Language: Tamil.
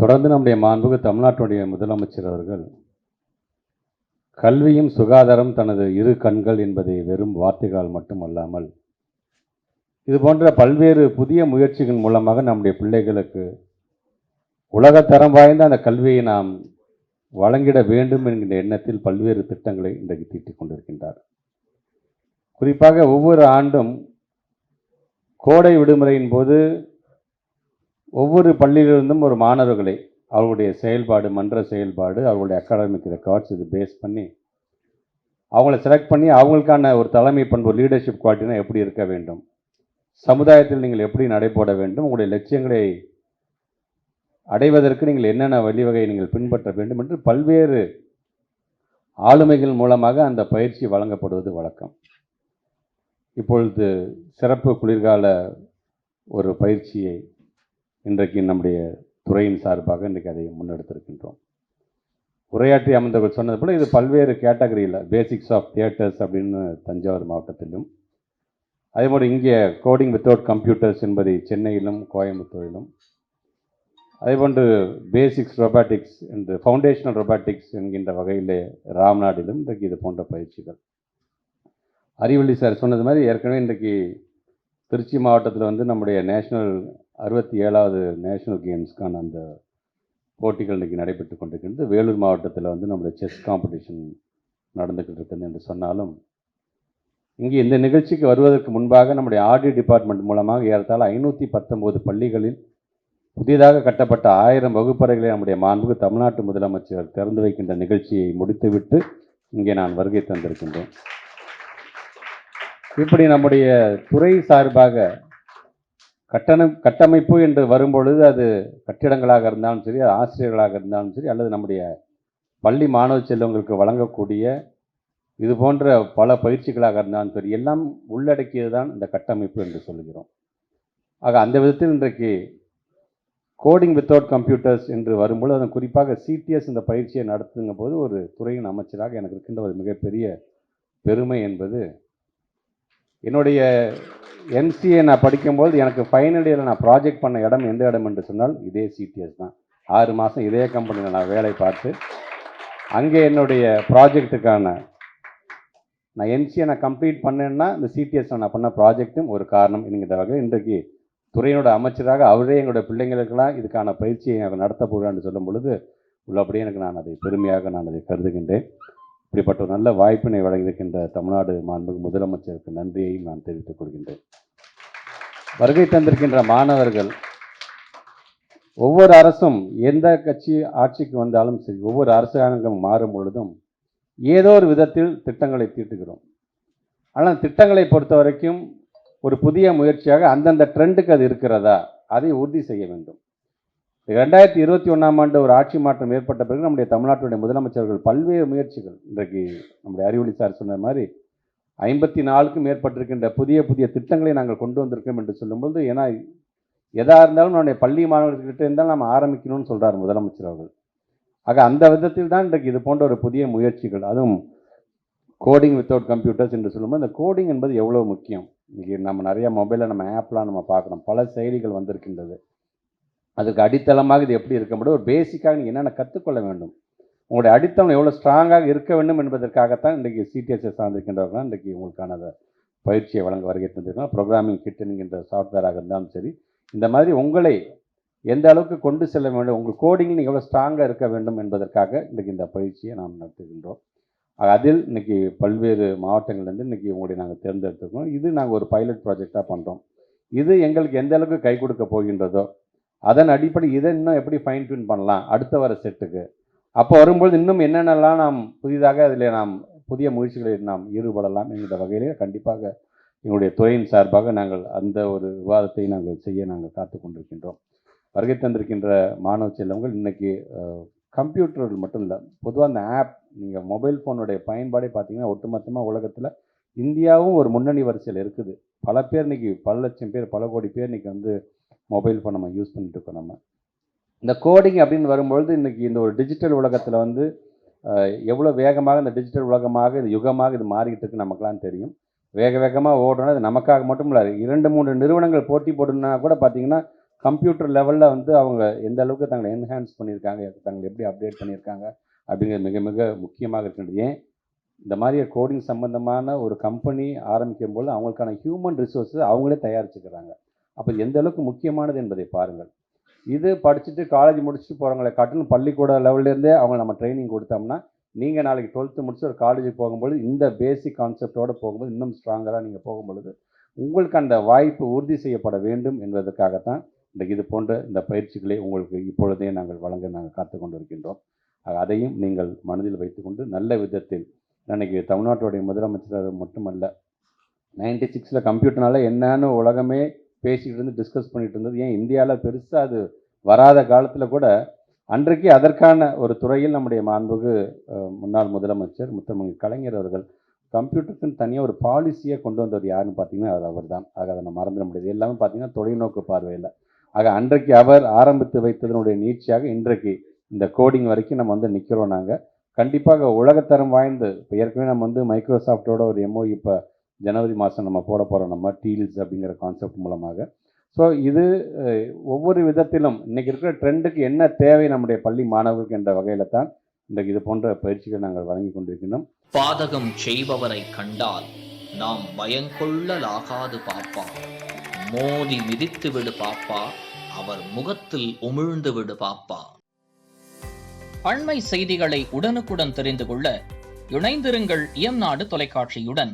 தொடர்ந்து நம்முடைய மாண்புமிகு தமிழ்நாட்டுடைய முதலமைச்சர் அவர்கள் கல்வியும் சுகாதாரம் தனது இரு கண்கள் என்பதை வெறும் வார்த்தைகளால் மட்டுமல்லாமல் இது போன்ற பல்வேறு புதிய முயற்சிகள் மூலமாக நம்முடைய பிள்ளைகளுக்கு உலகத்தரம் வாய்ந்த அந்த கல்வியை நாம் வழங்கிட வேண்டும் என்கின்ற எண்ணத்தில் பல்வேறு திட்டங்களை இன்றைக்கு தீட்டிக் கொண்டிருக்கின்றார். குறிப்பாக ஒவ்வொரு ஆண்டும் கோடை விடுமுறையின் போது ஒவ்வொரு பள்ளியிலிருந்தும் ஒரு மாணவர்களை அவர்களுடைய செயல்பாடு, மன்ற செயல்பாடு, அவர்களுடைய அகாடமிக் ரெக்கார்ட்ஸ் இது பேஸ் பண்ணி அவங்கள செலக்ட் பண்ணி அவங்களுக்கான ஒரு தலைமை பண்பு, லீடர்ஷிப் குவாலிட்டினா எப்படி இருக்க வேண்டும், சமுதாயத்தில் நீங்கள் எப்படி நடைபோட வேண்டும், உங்களுடைய லட்சியங்களை அடைவதற்கு நீங்கள் என்னென்ன வழிவகை நீங்கள் பின்பற்ற வேண்டும் என்று பல்வேறு ஆளுமைகள் மூலமாக அந்த பயிற்சி வழங்கப்படுவது வழக்கம். இப்பொழுது சிறப்பு குளிர்கால ஒரு பயிற்சியை இன்றைக்கு நம்முடைய துறையின் சார்பாக இன்றைக்கு அதை முன்னெடுத்திருக்கின்றோம். உரையாற்றி அமர்ந்தவர்கள் சொன்னது போல் இது பல்வேறு கேட்டகரியில் பேசிக்ஸ் ஆஃப் தியேட்டர்ஸ் அப்படின்னு தஞ்சாவூர் மாவட்டத்திலும், அதேபோல் இங்கே கோடிங் வித்தவுட் கம்ப்யூட்டர்ஸ் என்பதை சென்னையிலும் கோயம்புத்தூரிலும், அதேபோன்று பேசிக்ஸ் ரொபாட்டிக்ஸ் என்று ஃபவுண்டேஷனல் ரொபாட்டிக்ஸ் என்கின்ற வகையில் ராம்நாடிலும் இன்றைக்கு இது போன்ற பயிற்சிகள். அறிவள்ளி சார் சொன்னது மாதிரி ஏற்கனவே இன்றைக்கு திருச்சி மாவட்டத்தில் நம்முடைய நேஷனல் 67வது நேஷனல் கேம்ஸ்க்கான அந்த போட்டிகள் இன்றைக்கி நடைபெற்று கொண்டிருக்கின்றது. வேலூர் மாவட்டத்தில் நம்முடைய செஸ் காம்படிஷன் நடந்துக்கிட்டு இருக்குது என்று சொன்னாலும், இங்கே இந்த நிகழ்ச்சிக்கு வருவதற்கு முன்பாக நம்முடைய ஆர்டி டிபார்ட்மெண்ட் மூலமாக ஏறத்தாழ 519 பள்ளிகளில் புதிதாக கட்டப்பட்ட 1000 வகுப்பறைகளை நம்முடைய மாண்புமிகு தமிழ்நாட்டு முதலமைச்சர் திறந்து வைக்கின்ற நிகழ்ச்சியை முடித்துவிட்டு இங்கே நான் வருகை தந்திருக்கின்றேன். இப்படி நம்முடைய துறை சார்பாக கட்டமைப்பு என்று வரும்பொழுது அது கட்டிடங்களாக இருந்தாலும் சரி, ஆசிரியர்களாக இருந்தாலும் சரி, அல்லது நம்முடைய பள்ளி மாணவ செல்வங்களுக்கு வழங்கக்கூடிய இது போன்ற பல பயிற்சிகளாக இருந்தாலும் சரி, எல்லாம் உள்ளடக்கியது தான் இந்த கட்டமைப்பு என்று சொல்கிறோம். ஆக அந்த விதத்தில் இன்றைக்கு கோடிங் வித்தவுட் கம்ப்யூட்டர்ஸ் என்று வரும்பொழுது அதன் குறிப்பாக சிடிஎஸ் இந்த பயிற்சியை நடத்துங்க போது ஒரு துறையின் அமைச்சராக எனக்கு இருக்கின்ற ஒரு மிகப்பெரிய பெருமை என்பது, என்னுடைய எம்சிஏ நான் படிக்கும்போது எனக்கு ஃபைனல் இயரில் நான் ப்ராஜெக்ட் பண்ண இடம் எந்த இடம் என்று சொன்னால் இதே சிடிஎஸ் தான். 6 மாதம் இதே கம்பெனியில் நான் வேலை பார்த்து அங்கே என்னுடைய ப்ராஜெக்ட்டுக்கான நான் எம்சிஏ நான் கம்ப்ளீட் பண்ணேன்னா இந்த சிடிஎஸ் நான் பண்ண ப்ராஜெக்டும் ஒரு காரணம் என்கிற வகையில் இன்றைக்கு துறையினோட அமைச்சராக அவரே எங்களுடைய பிள்ளைங்களுக்கெல்லாம் இதுக்கான பயிற்சியை எனக்கு நடத்த போகிறான்னு சொல்லும் பொழுது உள்ளபடியே எனக்கு நான் அதை பெருமையாக நான் அதை கருதுகின்றேன். இப்படிப்பட்ட ஒரு நல்ல வாய்ப்பினை வழங்கியிருக்கின்ற தமிழ்நாடு மாண்புமிகு முதலமைச்சருக்கு நன்றியையும் நான் தெரிவித்துக் கொள்கின்றேன். வருகை தந்திருக்கின்ற மாணவர்கள், ஒவ்வொரு அரசும் எந்த கட்சி ஆட்சிக்கு வந்தாலும் சரி, ஒவ்வொரு அரசாங்கம் மாறும் பொழுதும் ஏதோ ஒரு விதத்தில் திட்டங்களை தீட்டுகிறோம். ஆனால் திட்டங்களை பொறுத்த வரைக்கும் ஒரு புதிய முயற்சியாக அந்தந்த ட்ரெண்டுக்கு அது இருக்கிறதா அதை உறுதி செய்ய வேண்டும். 2021ஆம் ஆண்டு ஒரு ஆட்சி மாற்றம் ஏற்பட்ட பிறகு நம்முடைய தமிழ்நாட்டுடைய முதலமைச்சர்கள் பல்வேறு முயற்சிகள், இன்றைக்கு நம்முடைய அறிவொளி சார் சொன்ன மாதிரி 54க்கும் மேற்பட்டிருக்கின்ற புதிய புதிய திட்டங்களை நாங்கள் கொண்டு வந்திருக்கோம் என்று சொல்லும்போது, ஏன்னா எதாக இருந்தாலும் நம்முடைய பள்ளி மாணவர்கிட்ட இருந்தால் நாம் ஆரம்பிக்கணும்னு சொல்கிறார் முதலமைச்சர் அவர்கள். ஆக அந்த விதத்தில் தான் இன்றைக்கு இது போன்ற ஒரு புதிய முயற்சிகள், அதுவும் கோடிங் வித்தவுட் கம்ப்யூட்டர்ஸ் என்று சொல்லும்போது இந்த கோடிங் என்பது எவ்வளோ முக்கியம். இன்றைக்கி நம்ம நிறைய மொபைலில் நம்ம ஆப்லாம் நம்ம பார்க்குறோம், பல செயலிகள் வந்திருக்கின்றது. அதுக்கு அடித்தளமாக இது எப்படி இருக்க முடியும், ஒரு பேசிக்காக நீங்கள் என்னென்ன கற்றுக்கொள்ள வேண்டும், உங்களுடைய அடித்தளம் எவ்வளோ ஸ்ட்ராங்காக இருக்க வேண்டும் என்பதற்காகத்தான் இன்றைக்கு சிடிஎஸ்ஐ சார்ந்திருக்கின்றவர்கள் இன்றைக்கு உங்களுக்கான பயிற்சியை வழங்க வருகை தந்திருக்கோம். ப்ரோக்ராமிங் கிட் என்கின்ற சாஃப்ட்வேராக இருந்தாலும் சரி, இந்த மாதிரி உங்களை எந்த அளவுக்கு கொண்டு செல்ல வேண்டும், உங்கள் கோடிங்கில் நீங்கள் எவ்வளோ ஸ்ட்ராங்காக இருக்க வேண்டும் என்பதற்காக இன்றைக்கு இந்த பயிற்சியை நாம் நடத்துகின்றோம். அதில் இன்றைக்கி பல்வேறு மாவட்டங்கள்லேருந்து இன்றைக்கி உங்களுடைய நாங்கள் தேர்ந்தெடுத்துருக்கோம். இது நாங்கள் ஒரு பைலட் ப்ராஜெக்டாக பண்ணுறோம். இது எங்களுக்கு எந்த அளவுக்கு கை கொடுக்க போகின்றதோ அதன் அடிப்படை இதை இன்னும் எப்படி ஃபைன் டியூன் பண்ணலாம் அடுத்த வர செட்டுக்கு, அப்போ வரும்பொழுது இன்னும் என்னென்னலாம் நாம் புதிதாக அதில் நாம் புதிய முயற்சிகளில் நாம் ஈடுபடலாம் என்கிற வகையிலே கண்டிப்பாக எங்களுடைய துறையின் சார்பாக நாங்கள் அந்த ஒரு விவாதத்தை நாங்கள் செய்ய நாங்கள் காத்து கொண்டிருக்கின்றோம். வருகை தந்திருக்கின்ற மாணவ செல்வங்கள், இன்றைக்கி கம்ப்யூட்டர் மட்டும் இல்லை, பொதுவாக அந்த ஆப், நீங்கள் மொபைல் ஃபோனுடைய பயன்பாடே பார்த்தீங்கன்னா ஒட்டுமொத்தமாக உலகத்தில் இந்தியாவும் ஒரு முன்னணி வரிசையில் இருக்குது. பல பேர் இன்றைக்கி பல லட்சம் பேர், பல கோடி பேர் இன்றைக்கி மொபைல் ஃபோன் நம்ம யூஸ் பண்ணிட்டு இருக்கோம். நம்ம இந்த கோடிங் அப்படின்னு வரும்பொழுது இன்றைக்கி இந்த ஒரு டிஜிட்டல் உலகத்தில் எவ்வளோ வேகமாக இந்த டிஜிட்டல் உலகமாக இந்த யுகமாக இது மாறிக்கிட்டு இருக்கு நமக்குலாம் தெரியும். வேகமாக ஓடணும். அது நமக்காக மட்டும் இல்லை, 2-3 நிறுவனங்கள் போட்டி போடணுன்னா கூட பார்த்தீங்கன்னா கம்ப்யூட்டர் லெவலில் வந்து அவங்க எந்த அளவுக்கு தங்களை என்ஹான்ஸ் பண்ணியிருக்காங்க, தங்களை எப்படி அப்டேட் பண்ணியிருக்காங்க அப்படிங்கிறது மிக மிக முக்கியமாக இருக்கின்றது. ஏன் இந்த மாதிரி கோடிங் சம்பந்தமான ஒரு கம்பெனி ஆரம்பிக்கும் போது அவங்களுக்கான ஹியூமன் ரிசோர்ஸஸ் அவங்களே தயாரிச்சுக்கிறாங்க. அப்போ எந்த அளவுக்கு முக்கியமானது என்பதை பாருங்கள். இது படிச்சுட்டு காலேஜ் முடிச்சுட்டு போகிறவங்களை காட்டிலும் பள்ளிக்கூட லெவல்லேருந்தே அவங்க நம்ம ட்ரைனிங் கொடுத்தோம்னா, நீங்கள் நாளைக்கு 12th முடிச்சு ஒரு காலேஜுக்கு போகும்போது இந்த பேசிக் கான்செப்டோடு போகும்போது இன்னும் ஸ்ட்ராங்கராக நீங்கள் போகும்பொழுது உங்களுக்கு அந்த வாய்ப்பு உறுதி செய்யப்பட வேண்டும் என்பதற்காகத்தான் இன்றைக்கு இது போன்ற இந்த பயிற்சிகளை உங்களுக்கு இப்பொழுதே நாங்கள் காத்து கொண்டு இருக்கின்றோம். அதையும் நீங்கள் மனதில் வைத்துக்கொண்டு நல்ல விதத்தில், அன்றைக்கி தமிழ்நாட்டுடைய முதலமைச்சர் மட்டுமல்ல, 96 கம்ப்யூட்டர்னால என்னன்னு உலகமே பேசிக்கிட்டு இருந்து டிஸ்கஸ் பண்ணிட்டு இருந்தது. ஏன் இந்தியாவில் பெருசாக அது வராத காலத்தில் கூட அன்றைக்கு அதற்கான ஒரு துறையில் நம்முடைய மாண்புக்கு முன்னாள் முதலமைச்சர் முத்தமிழ் கலைஞர் அவர்கள் கம்ப்யூட்டருக்குன்னு தனியாக ஒரு பாலிசியை கொண்டு வந்தவர் யாருன்னு பார்த்தீங்கன்னா அவர் தான். ஆக அதை நம்ம மறந்துட முடியாது. எல்லாமே பார்த்தீங்கன்னா தொலைநோக்கு பார்வையில். ஆக அன்றைக்கு அவர் ஆரம்பித்து வைத்ததனுடைய நீட்சியாக இன்றைக்கு இந்த கோடிங் வரைக்கும் நம்ம வந்து நிற்கிறோம். நாங்கள் கண்டிப்பாக உலகத்தரம் வாய்ந்து இப்போ ஏற்கனவே நம்ம வந்து மைக்ரோசாஃப்டோட ஒரு MOU இப்போ ஜனவரி மாதம் நம்ம போட போகிறோம், நம்ம டீல்ஸ் அப்படிங்கிற கான்செப்ட் மூலமாக. ஸோ இது ஒவ்வொரு விதத்திலும் இன்றைக்கி இருக்கிற ட்ரெண்டுக்கு என்ன தேவை நம்முடைய பள்ளி மாணவர்களுக்கு என்ற வகையில் தான் இன்றைக்கு இது போன்ற பயிற்சிகள் நாங்கள் வழங்கி கொண்டிருக்கின்றோம். பாதகம் செய்பவரை கண்டால் நாம் பயங்கொள்ளலாகாது பாப்பா, மோதி மிதித்து விடு பாப்பா, அவர் முகத்தில் உமிழ்ந்து விடு பாப்பா. அண்மை செய்திகளை உடனுக்குடன் தெரிந்து கொள்ள இணைந்திருங்கள் இயம்நாடு தொலைக்காட்சியுடன்.